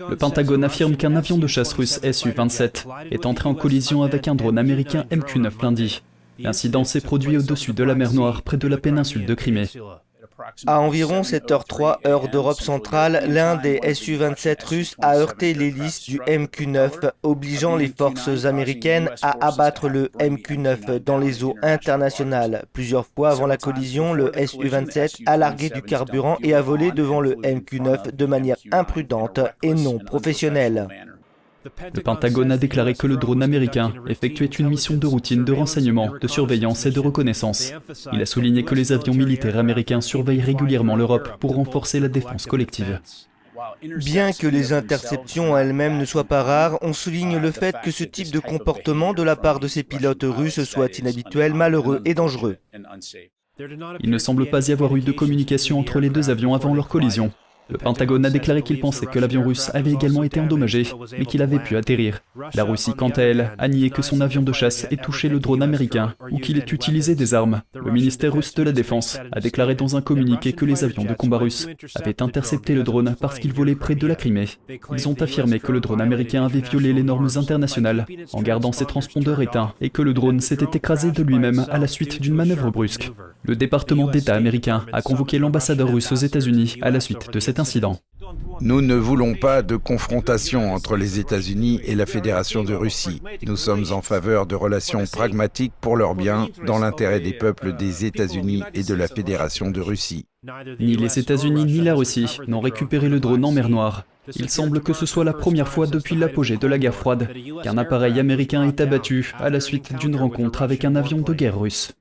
Le Pentagone affirme qu'un avion de chasse russe Su-27 est entré en collision avec un drone américain MQ-9 lundi. L'incident s'est produit au-dessus de la mer Noire, près de la péninsule de Crimée. À environ 7h03, heure d'Europe centrale, l'un des Su-27 russes a heurté l'hélice du MQ-9, obligeant les forces américaines à abattre le MQ-9 dans les eaux internationales. Plusieurs fois avant la collision, le Su-27 a largué du carburant et a volé devant le MQ-9 de manière imprudente et non professionnelle. Le Pentagone a déclaré que le drone américain effectuait une mission de routine de renseignement, de surveillance et de reconnaissance. Il a souligné que les avions militaires américains surveillent régulièrement l'Europe pour renforcer la défense collective. Bien que les interceptions elles-mêmes ne soient pas rares, on souligne le fait que ce type de comportement de la part de ces pilotes russes soit inhabituel, malheureux et dangereux. Il ne semble pas y avoir eu de communication entre les deux avions avant leur collision. Le Pentagone a déclaré qu'il pensait que l'avion russe avait également été endommagé, mais qu'il avait pu atterrir. La Russie, quant à elle, a nié que son avion de chasse ait touché le drone américain ou qu'il ait utilisé des armes. Le ministère russe de la Défense a déclaré dans un communiqué que les avions de combat russes avaient intercepté le drone parce qu'il volait près de la Crimée. Ils ont affirmé que le drone américain avait violé les normes internationales en gardant ses transpondeurs éteints et que le drone s'était écrasé de lui-même à la suite d'une manœuvre brusque. Le département d'État américain a convoqué l'ambassadeur russe aux États-Unis à la suite de cet incident. Nous ne voulons pas de confrontation entre les États-Unis et la Fédération de Russie. Nous sommes en faveur de relations pragmatiques pour leur bien, dans l'intérêt des peuples des États-Unis et de la Fédération de Russie. Ni les États-Unis ni la Russie n'ont récupéré le drone en mer Noire. Il semble que ce soit la première fois depuis l'apogée de la guerre froide qu'un appareil américain est abattu à la suite d'une rencontre avec un avion de guerre russe.